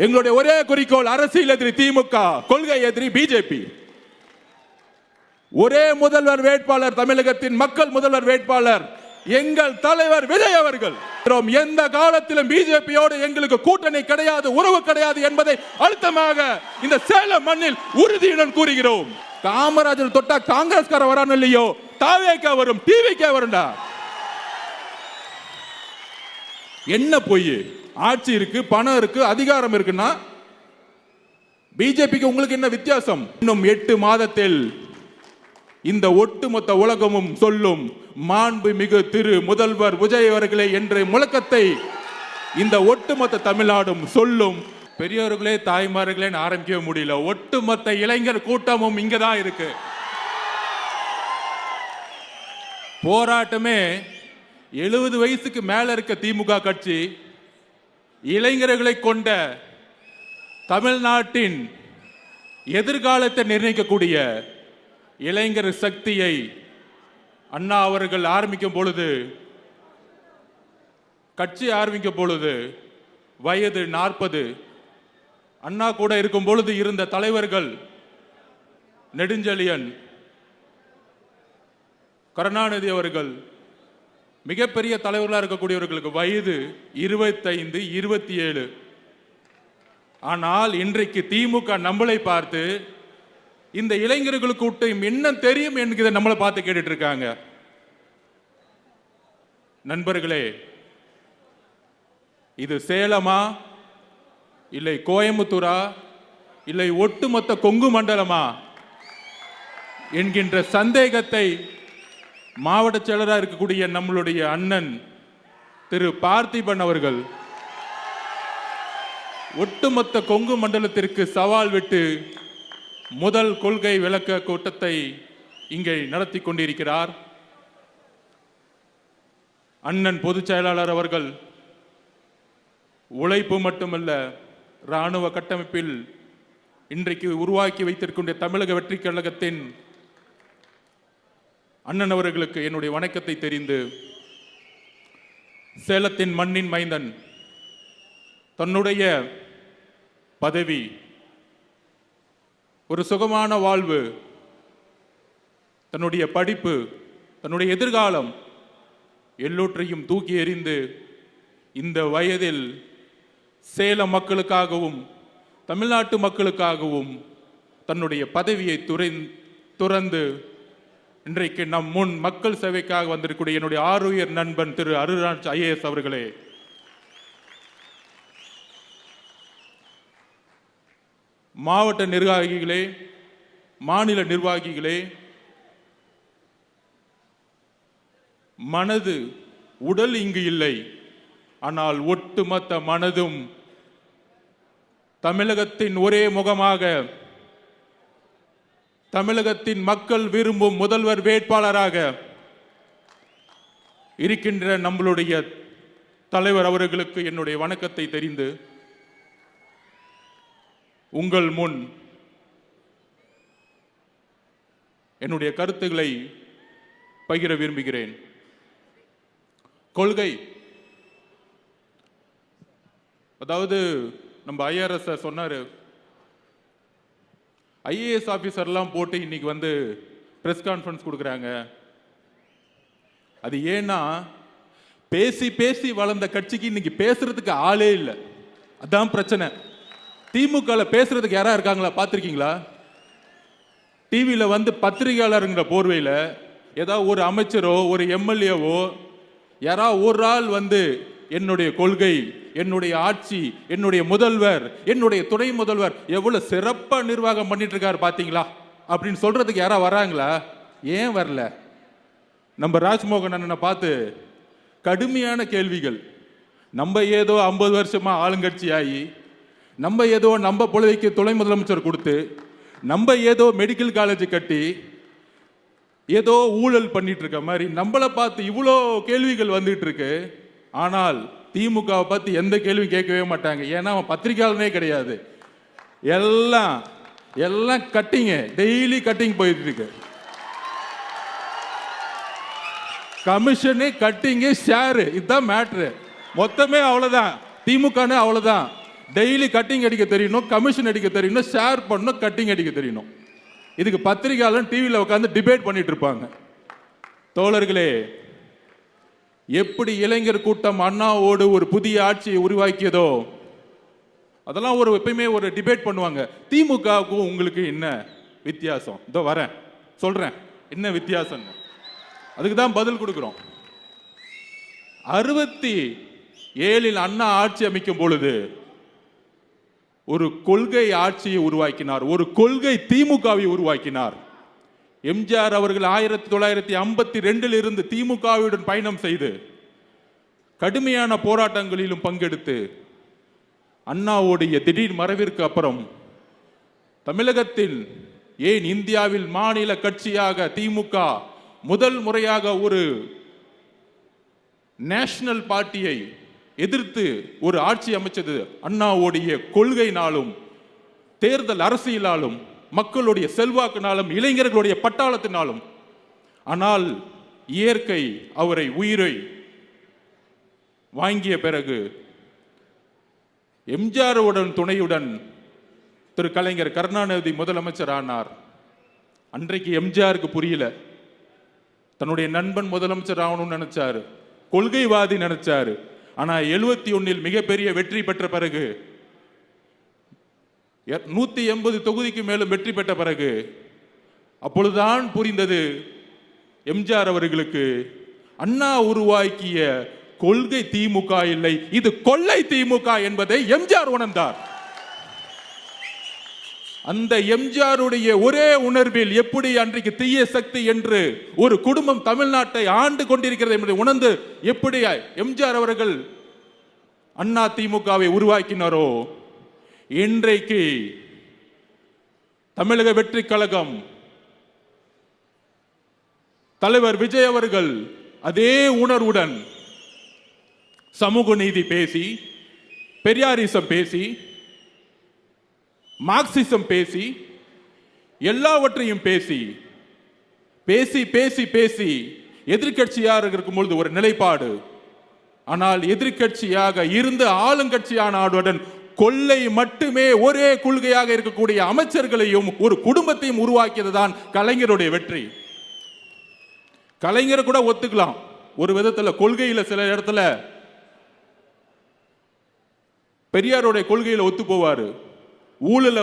எங்களுடைய ஒரே குறிக்கோள் அரசியல் எதிரி திமுக, கொள்கை எதிரி பிஜேபி. ஒரே முதல்வர் வேட்பாளர், தமிழகத்தின் மக்கள் முதல்வர் வேட்பாளர் எங்கள் தலைவர் விஜய் அவர்கள். எந்த காலத்திலும் பிஜேபியோடு எங்களுக்கு கூட்டணி கிடையாது, உறவு கிடையாது என்பதை அழுத்தமாக இந்த சேலம் மண்ணில் உறுதியுடன் கூறுகிறோம். காமராஜர் தொட்டா காங்கிரஸ்கார வரான்னு இல்லையோ, தாவேக்கா வரும், டிவிக்கே வரும்டா. என்ன பொய்? ஆட்சி இருக்கு, பணம் இருக்கு, அதிகாரம் இருக்குன்னா பிஜேபிக்கு உங்களுக்கு என்ன வித்தியாசம்? இன்னும் 8 மாதத்தில் இந்த ஒட்டுமொத்த உலகமும் சொல்லும் மாண்புமிகு திரு முதல்வர் விஜய் அவர்களே என்ற முழக்கத்தை இந்த ஒட்டுமொத்த தமிழ்நாடும் சொல்லும். பெரியவர்களே தாய்மார்களே ஆரம்பிக்கவே முடியல. ஒட்டுமொத்த இளைஞர் கூட்டமும் இங்கதான் இருக்கு. போராட்டமே 70 வயசுக்கு மேல இருக்க திமுக கட்சி இளைஞர்களை கொண்ட தமிழ்நாட்டின் எதிர்காலத்தை நிர்ணயிக்கக்கூடிய இளைஞர் சக்தியை அண்ணா அவர்கள் ஆரம்பிக்கும் பொழுது, கட்சி ஆரம்பிக்கும் பொழுது வயது 40. அண்ணா கூட இருக்கும் பொழுது இருந்த தலைவர்கள் நெடுஞ்செழியன், கருணாநிதி அவர்கள், மிகப்பெரிய தலைவர்களாக இருக்கக்கூடியவர்களுக்கு வயது 25, 27. ஆனால் இன்றைக்கு திமுக நம்மளை பார்த்து இந்த இளைஞர்களுக்கு என்ன தெரியும் என்கிற நம்மளை பார்த்து கேட்டுட்டு இருக்காங்க. நண்பர்களே, இது சேலமா இல்லை கோயம்புத்தூரா இல்லை ஒட்டுமொத்த கொங்கு மண்டலமா என்கின்ற சந்தேகத்தை மாவட்ட செயலராக இருக்கக்கூடிய நம்மளுடைய அண்ணன் திரு பார்த்திபன் அவர்கள் ஒட்டுமொத்த கொங்கு மண்டலத்திற்கு சவால் விட்டு முதல் கொள்கை விளக்க கூட்டத்தை இங்கே நடத்தி கொண்டிருக்கிறார். அண்ணன் பொதுச் செயலாளர் அவர்கள் உழைப்பு மட்டுமல்ல, இராணுவ கட்டமைப்பில் இன்றைக்கு உருவாக்கி வைத்திருக்கின்ற தமிழக வெற்றி கழகத்தின் அண்ணன் அவர்களுக்கு என்னுடைய வணக்கத்தை தெரிந்து, சேலத்தின் மண்ணின் மைந்தன் தன்னுடைய பதவி, ஒரு சுகமான வாழ்வு, தன்னுடைய படிப்பு, தன்னுடைய எதிர்காலம் எல்லோற்றையும் தூக்கி எறிந்து இந்த வயதில் சேலம் மக்களுக்காகவும் தமிழ்நாட்டு மக்களுக்காகவும் தன்னுடைய பதவியை துறந்து இன்றைக்கு நம் முன் மக்கள் சேவைக்காக வந்திருக்கக்கூடிய என்னுடைய ஆருயிர் நண்பன் திரு அருள்ராஜ் ஐஏஎஸ் அவர்களே, மாவட்ட நிர்வாகிகளே, மாநில நிர்வாகிகளே, மனது உடல் இங்கு இல்லை, ஆனால் ஒட்டுமொத்த மனதும் தமிழகத்தின் ஒரே முகமாக, தமிழகத்தின் மக்கள் விரும்பும் முதல்வர் வேட்பாளராக இருக்கின்ற நம்மளுடைய தலைவர் அவர்களுக்கு என்னுடைய வணக்கத்தை தெரிந்து உங்கள் முன் என்னுடைய கருத்துக்களை பகிர விரும்புகிறேன். கொள்கை, அதாவது நம்ம ஐஆர்எஸ் சொன்னாரு, ஐஏஎஸ் ஆபீசர்லாம் போட்டு இன்னைக்கு வந்து பிரஸ் கான்ஃபரன்ஸ் கொடுக்குறாங்க. அது ஏன்னா பேசி பேசி வளர்ந்த கட்சிக்கு இன்னைக்கு பேசுறதுக்கு ஆளே இல்லை. அதான் பிரச்சனை. திமுக பேசுறதுக்கு யாரா இருக்காங்களா? பார்த்துருக்கீங்களா? டிவியில் வந்து பத்திரிகையாளருங்கிற போர்வையில் ஏதாவது ஒரு அமைச்சரோ ஒரு எம்எல்ஏவோ யாராவது ஒரு ஆள் வந்து என்னுடைய கொள்கை, என்னுடைய ஆட்சி, என்னுடைய முதல்வர், என்னுடைய துணை முதல்வர் எவ்வளவு சிறப்பா நிர்வாகம் பண்ணிட்டு இருக்காரு பாத்தீங்களா அப்படின்னு சொல்றதுக்கு யாரா வராங்களா? ஏன் வரல? நம்ம ராஜ்மோகன் அண்ணனை பார்த்து கடுமையான கேள்விகள். நம்ம ஏதோ 50 வருஷமா ஆளுங்கட்சி ஆகி, நம்ம ஏதோ நம்ம பொழுதைக்கு துணை முதலமைச்சர் கொடுத்து, நம்ம ஏதோ மெடிக்கல் காலேஜ் கட்டி ஏதோ ஊழல் பண்ணிட்டு இருக்க மாதிரி நம்மளை பார்த்து இவ்வளோ கேள்விகள் வந்துட்டு இருக்கு. ஆனால் திமுகவை பத்தி எந்த கேள்வியும் கேட்கவே மாட்டாங்க. ஏன்னா அவன் பத்திரிகையாளனே கிடையாது. எல்லாம் கட்டிங்க, டெய்லி கட்டிங் போயிட்டு இருக்கு. கமிஷனு, கட்டிங்கு, ஷேரு, இதுதான் மேட்ரு. மொத்தமே அவ்வளவுதான். திமுக அவ்வளவுதான். டெய்லி கட்டிங் அடிக்க தெரியணும், கமிஷன் அடிக்க தெரியணும், ஷேர் பண்ணணும், கட்டிங் அடிக்க தெரியணும். இதுக்கு பத்திரிகையாளர் டிவியில் உட்காந்து டிபேட் பண்ணிட்டு இருப்பாங்க. தோழர்களே, எப்படி இளைஞர் கூட்டம் அண்ணாவோடு ஒரு புதிய ஆட்சியை உருவாக்கியதோ அதெல்லாம் எப்பயுமே ஒரு டிபேட் பண்ணுவாங்க. திமுகவுக்கும் உங்களுக்கு என்ன வித்தியாசம்? இதோ வரேன் சொல்றேன் என்ன வித்தியாசம். அதுக்கு தான் பதில் கொடுக்கிறோம். 67 அண்ணா ஆட்சி அமைக்கும் பொழுது ஒரு கொள்கை ஆட்சியை உருவாக்கினார், ஒரு கொள்கை திமுகவை உருவாக்கினார். எம்ஜிஆர் அவர்கள் 1952 இருந்து திமுகவுடன் பயணம் செய்து கடுமையான போராட்டங்களிலும் பங்கெடுத்து அண்ணாவுடைய திடீர் மறைவிற்கு அப்புறம் தமிழகத்தில் ஏன் இந்தியாவில் மாநில கட்சியாக திமுக முதல் முறையாக ஒரு நேஷனல் பார்ட்டியை எதிர்த்து ஒரு ஆட்சி அமைச்சது அண்ணாவுடைய கொள்கையினாலும் தேர்தல் அரசியலாலும் மக்களுடைய செல்வாக்கினாலும் இளைஞர்களுடைய பட்டாளத்தினாலும். ஆனால் இயற்கை அவரை உயிரை வாங்கிய பிறகு எம்ஜிஆருடன் துணையுடன் திரு கலைஞர் கருணாநிதி முதலமைச்சர் ஆனார். அன்றைக்கு எம்ஜிஆருக்கு புரியல, தன்னுடைய நண்பன் முதலமைச்சர் ஆகணும்னு நினைச்சாரு, கொள்கைவாதி நினைச்சாரு. ஆனா 71 மிகப்பெரிய வெற்றி பெற்ற பிறகு 180 தொகுதிக்கு மேலும் வெற்றி பெற்ற பிறகு அப்பொழுதுதான் புரிந்தது எம்ஜிஆர் அவர்களுக்கு அண்ணா உருவாக்கிய கொள்கை திமுக இல்லை, இது கொள்ளை திமுக என்பதை எம்ஜிஆர் உணர்ந்தார். அந்த எம்ஜிஆருடைய ஒரே உணர்வில் எப்படி அன்றைக்கு தீய சக்தி என்று ஒரு குடும்பம் தமிழ்நாட்டை ஆண்டு கொண்டிருக்கிறது என்பதை உணர்ந்து எப்படி எம்ஜிஆர் அவர்கள் அண்ணா திமுகவை உருவாக்கினாரோ, இன்றைக்கு தமிழக வெற்றி கழகம் தலைவர் விஜய் அவர்கள் அதே உணர்வுடன் சமூக நீதி பேசி, பெரியாரிசம் பேசி, மார்க்சிசம் பேசி, எல்லாவற்றையும் பேசி பேசி பேசி பேசி எதிர்கட்சியாக இருக்கும் பொழுது ஒரு நிலைப்பாடு. ஆனால் எதிர்கட்சியாக இருந்து ஆளுங்கட்சியான ஆளுடன் கொள்ளை மட்டுமே ஒரே கொள்கையாக இருக்கக்கூடிய அமைச்சர்களையும் ஒரு குடும்பத்தையும் உருவாக்கியதுதான் கலைஞருடைய வெற்றி. கலைஞர் கூட ஒத்துக்கலாம் ஒரு விதத்தில், கொள்கையில சில இடத்துல பெரியாருடைய கொள்கையில ஒத்து போவாரு, ஊழல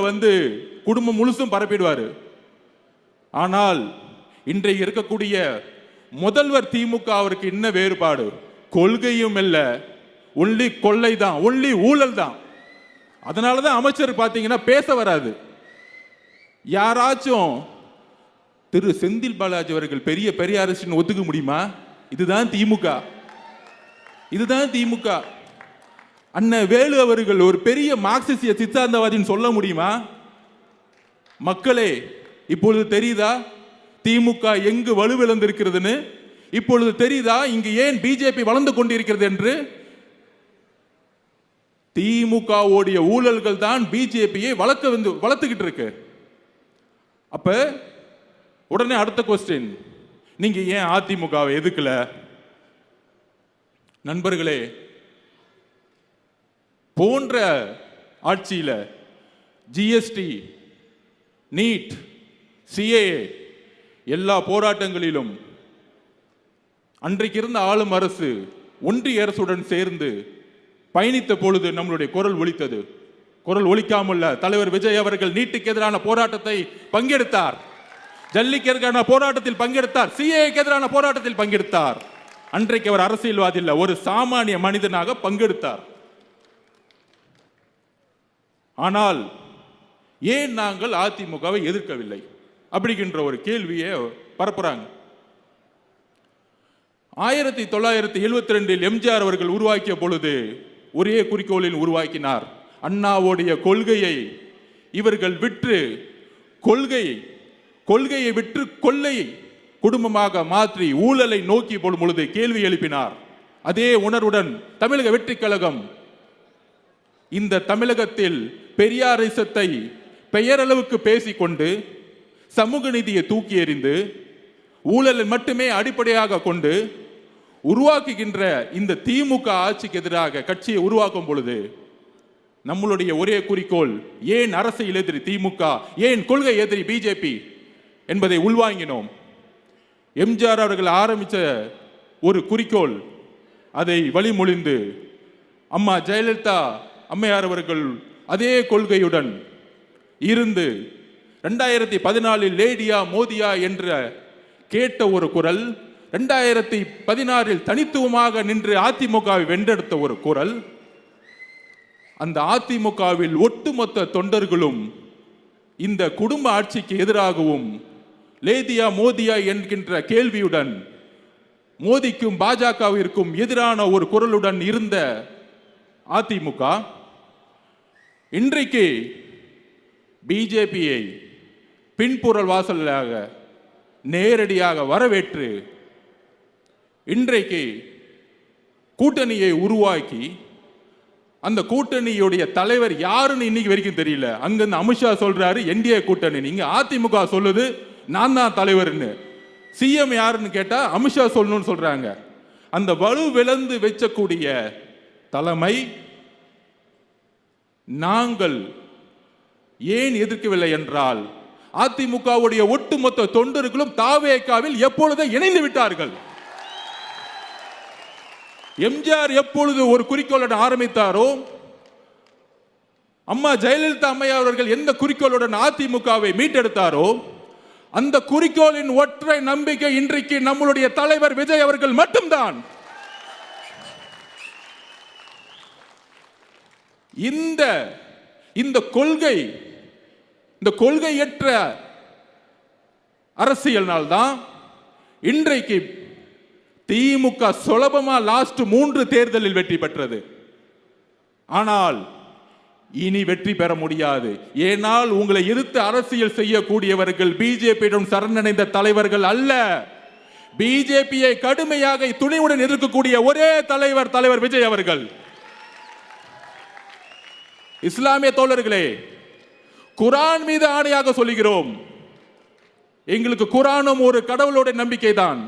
குடும்பம் முழுசும் பரப்பிடுவாரு. ஆனால் இன்றைக்கு இருக்கக்கூடிய முதல்வர் திமுக அவருக்கு என்ன வேறுபாடு? கொள்கையும் இல்ல, ஒன்லி கொள்ளை தான், ஒன்லி ஊழல் தான். அதனாலதான் அமைச்சர் பாத்தீங்கன்னா பேச வராது. யாராச்சும் திரு செந்தில் பாலாஜி அவர்கள் பெரிய பெரியாரிஸ்ட் ஒத்துக்க முடியுமா? இதுதான் திமுக, இதுதான் திமுக. அண்ணன் வேலு அவர்கள் ஒரு பெரிய மார்க்சிஸ்ட் சித்தாந்தவாதின்னு சொல்ல முடியுமா? மக்களே, இப்பொழுது தெரியுதா திமுக எங்கு வலுவிழந்திருக்கிறதுன்னு? இப்பொழுது தெரியுதா இங்கு ஏன் பிஜேபி வளர்ந்து கொண்டிருக்கிறது என்று? திமுகவுடைய ஊழல்கள் தான் பிஜேபியை வளர்த்துக்கிட்டு இருக்கு. அப்ப உடனே அடுத்த கொஸ்டின், நீங்க ஏன் அதிமுகவை எதுக்கல? நண்பர்களே, போன்ற ஆட்சியில ஜிஎஸ்டி, நீட், சிஏஏ எல்லா போராட்டங்களிலும் அன்றைக்கு இருந்த ஆளும் அரசு ஒன்றிய அரசுடன் சேர்ந்து பயணித்த பொழுது நம்மளுடைய குரல் ஒலித்தது. குரல் ஒலிக்காமல் தலைவர் விஜய் அவர்கள் நீட்டுக்கு எதிரான போராட்டத்தை பங்கெடுத்தார், ஜல்லிக்கு எதிரான போராட்டத்தில் பங்கெடுத்தார், சிஏஏக்கு எதிரான போராட்டத்தில் பங்கெடுத்தார். அன்றைக்கு அவர் அரசியல்வாதி இல்ல, ஒரு சாமானிய மனிதனாக பங்கெடுத்தார். ஆனால் ஏன் நாங்கள் அதிமுகவை எதிர்க்கவில்லை அப்படிங்கிற ஒரு கேள்வியை பரப்புறாங்க. 1972 எம்ஜிஆர் அவர்கள் உருவாக்கிய பொழுது ஒரே குறிக்கோளில் உருவாக்கினார். அண்ணாவுடைய கொள்கையை இவர்கள் விற்று கொள்கையை விற்று கொள்ளையை குடும்பமாக மாற்றி ஊழலை நோக்கி போடும் பொழுது கேள்வி எழுப்பினார். அதே உணர்வுடன் தமிழக வெற்றி கழகம் இந்த தமிழகத்தில் பெரியாரிசத்தை பெயரளவுக்கு பேசிக்கொண்டு சமூக நீதியை தூக்கி எறிந்து ஊழலை மட்டுமே அடிப்படையாக கொண்டு உருவாக்குகின்ற இந்த திமுக ஆட்சிக்கு எதிராக கட்சியை உருவாக்கும் பொழுது நம்மளுடைய ஒரே குறிக்கோள் ஏன் அரசியல் எதிரி திமுக, ஏன் கொள்கை எதிரி பிஜேபி என்பதை உள்வாங்கினோம். எம்ஜிஆர் அவர்கள் ஆரம்பித்த ஒரு குறிக்கோள், அதை வழிமொழிந்து அம்மா ஜெயலலிதா அம்மையார் அவர்கள் அதே கொள்கையுடன் இருந்து 2014 லேடியா மோதியா என்ற கேட்ட ஒரு குரல், 2016 தனித்துவமாக நின்று அதிமுகவை வென்றெடுத்த ஒரு குரல். அந்த அதிமுகவில் ஒட்டுமொத்த தொண்டர்களும் இந்த குடும்ப ஆட்சிக்கு எதிராகவும் லேதியா மோதியா என்கின்ற கேள்வியுடன் மோதிக்கும் பாஜகவிற்கும் எதிரான ஒரு குரலுடன் இருந்த அதிமுக இன்றைக்கு பிஜேபியை பின்புறல் வாசலாக நேரடியாக வரவேற்று இன்றைக்கு கூட்டணியை உருவாக்கி, அந்த கூட்டணியுடைய தலைவர் யாருன்னு இன்னைக்கு வரைக்கும் தெரியல. அங்கிருந்து அமித்ஷா சொல்றாரு என்டிஏ கூட்டணி, நீங்க அதிமுக சொல்லுது நான் தான் தலைவர்னு. சிஎம் யாருன்னு கேட்டா அமித்ஷா சொல்லணும்னு சொல்றாங்க. அந்த வலு விளந்து வச்சக்கூடிய தலைமை நாங்கள் ஏன் எதிர்க்கவில்லை என்றால், அதிமுகவுடைய ஒட்டுமொத்த தொண்டர்களும் தாவேகாவில் எப்பொழுதே இணைந்து விட்டார்கள். எம்ஜிஆர் எப்பொழுது ஒரு குறிக்கோளுடன் ஆரம்பித்தாரோ, அம்மா ஜெயலலிதா அம்மையார் அவர்கள் எந்த குறிக்கோளுடன் அதிமுகவை மீட்டெடுத்தாரோ, அந்த குறிக்கோளின் ஒற்றை நம்பிக்கை இன்றைக்கு நம்மளுடைய தலைவர் விஜய் அவர்கள் மட்டும்தான். இந்த கொள்கை, இந்த கொள்கையற்ற அரசியல்னால் தான் இன்றைக்கு திமுக சுலபமா லாஸ்ட் 3 தேர்தலில் வெற்றி பெற்றது. ஆனால் இனி வெற்றி பெற முடியாது. ஏனால் உங்களை எதிர்த்து அரசியல் செய்யக்கூடியவர்கள் பிஜேபியிடம் சரணடைந்த தலைவர்கள் அல்ல. பிஜேபியை கடுமையாக துணிவுடன் எதிர்க்கக்கூடிய ஒரே தலைவர் விஜய் அவர்கள். இஸ்லாமிய தோழர்களே, குரான் மீது ஆணையாக சொல்லுகிறோம், எங்களுக்கு குரானும் ஒரு கடவுளோட நம்பிக்கை தான்.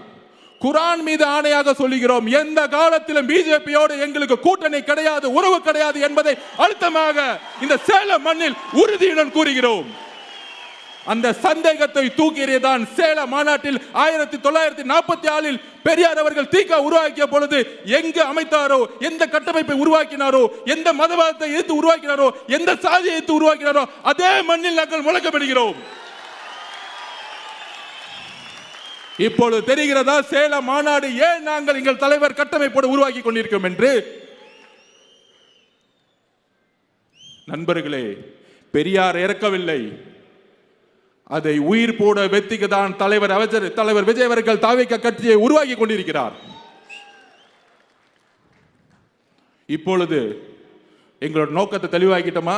குரான் மீது ஆணையாக சொல்லுகிறோம், எந்த காலத்திலும் பிஜேபியோடு எங்களுக்கு கூட்டணி கிடையாது, உறவு கிடையாது என்பதை அழுத்தமாக இந்த சேலம் மண்ணில் உறுதியுடன் கூறுகிறோம். அந்த சந்தேகத்தை தூக்கியதான் சேலம் மாநாட்டில் 1944 பெரியார் அவர்கள் தீகா உருவாக்கிய பொழுது எங்கு அமைத்தாரோ, எந்த கட்டமைப்பை உருவாக்கினாரோ, எந்த மதவாதத்தை எதிர்த்து உருவாக்கினாரோ, எந்த சாதியை எதிர்த்து உருவாக்கினாரோ, அதே மண்ணில் நாங்கள் முழக்கமிடுகிறோம். இப்பொழுது தெரிகிறதா சேலம் மாநாடு ஏன் நாங்கள் எங்கள் தலைவர் கட்டமைப்போடு உருவாக்கி கொண்டிருக்கிறோம் என்று? நண்பர்களே, பெரியார் இறக்கவில்லை, அதை உயிர் போட வெத்திக்கதான் தலைவர் விஜய் அவர்கள் தாவேகா கட்சியை உருவாக்கி கொண்டிருக்கிறார். இப்பொழுது எங்களோட நோக்கத்தை தெளிவாக்கிட்டோமா?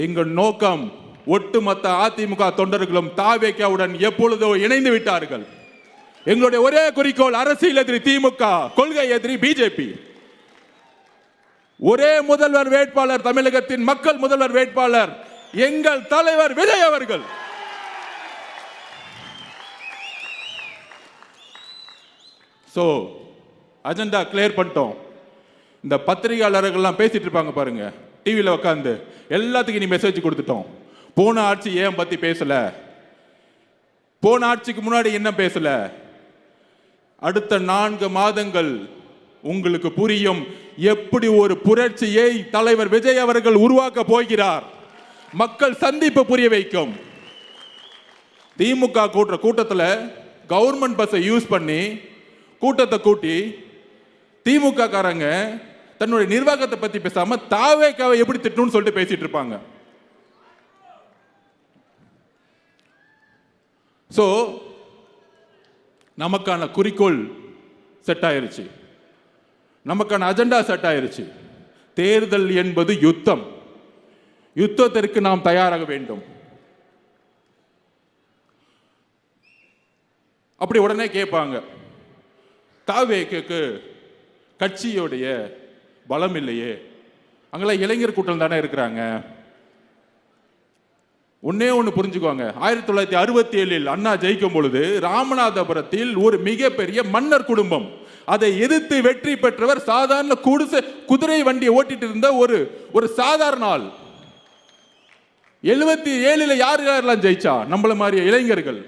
எங்கள் நோக்கம் ஒட்டுமொத்த அதிமுக தொண்டர்களும் தாவேகாவுடன் எப்பொழுதோ இணைந்து விட்டார்கள். எங்களுடைய ஒரே குறிக்கோள் அரசியல் எதிரி திமுக, கொள்கை எதிரி பிஜேபி. ஒரே முதல்வர் வேட்பாளர், தமிழகத்தின் மக்கள் முதல்வர் வேட்பாளர் எங்கள் தலைவர் விஜய் அவர்கள். சோ அஜெண்டா கிளியர் பண்ணிட்டோம். இந்த பத்திரிகையாளர்கள் பேசிட்டு இருப்பாங்க பாருங்க, டிவியில் உட்காந்து, எல்லாத்துக்கும் நீ மெசேஜ் கொடுத்துட்டோம். போன ஆட்சி ஏன் பத்தி பேசல, போன ஆட்சிக்கு முன்னாடி என்ன பேசல, அடுத்த 4 மாதங்கள் உங்களுக்கு புரியும் எப்படி ஒரு புரட்சியை தலைவர் விஜய் அவர்கள் உருவாக்க போகிறார். மக்கள் சந்திப்பு புரிய வைக்கும். திமுக கூட்டத்தில் கவர்மெண்ட் பஸ்ஸை யூஸ் பண்ணி கூட்டத்தை கூட்டி திமுக காரங்க தன்னுடைய நிர்வாகத்தை பத்தி பேசாம தாவேகாவை எப்படி திட்டணும்னு சொல்லிட்டு பேசிட்டு இருப்பாங்க. சோ நமக்கான குறிக்கோள் செட் ஆயிருச்சு, நமக்கான அஜெண்டா செட் ஆயிருச்சு. தேர்தல் என்பது யுத்தம். யுத்தத்திற்கு நாம் தயாராக வேண்டும். அப்படி உடனே கேட்பாங்க, தாவேகாக்கு கட்சியோடைய பலம் இல்லையே, அங்கெல்லாம் இளைஞர் கூட்டம் தானே இருக்கிறாங்க, ஒன்னே ஒன்று புரிஞ்சுக்கோங்க. 1967 அண்ணா ஜெயிக்கும் பொழுது ராமநாதபுரத்தில் ஒரு மிகப்பெரிய மன்னர் குடும்பம், அதை எதிர்த்து வெற்றி பெற்றவர் சாதாரண குதிரை வண்டியை ஓட்டிட்டு இருந்த ஒரு சாதாரண ஆள். 77 யாரெல்லாம் ஜெயிச்சா? நம்மள மாதிரி இளைஞர்கள்.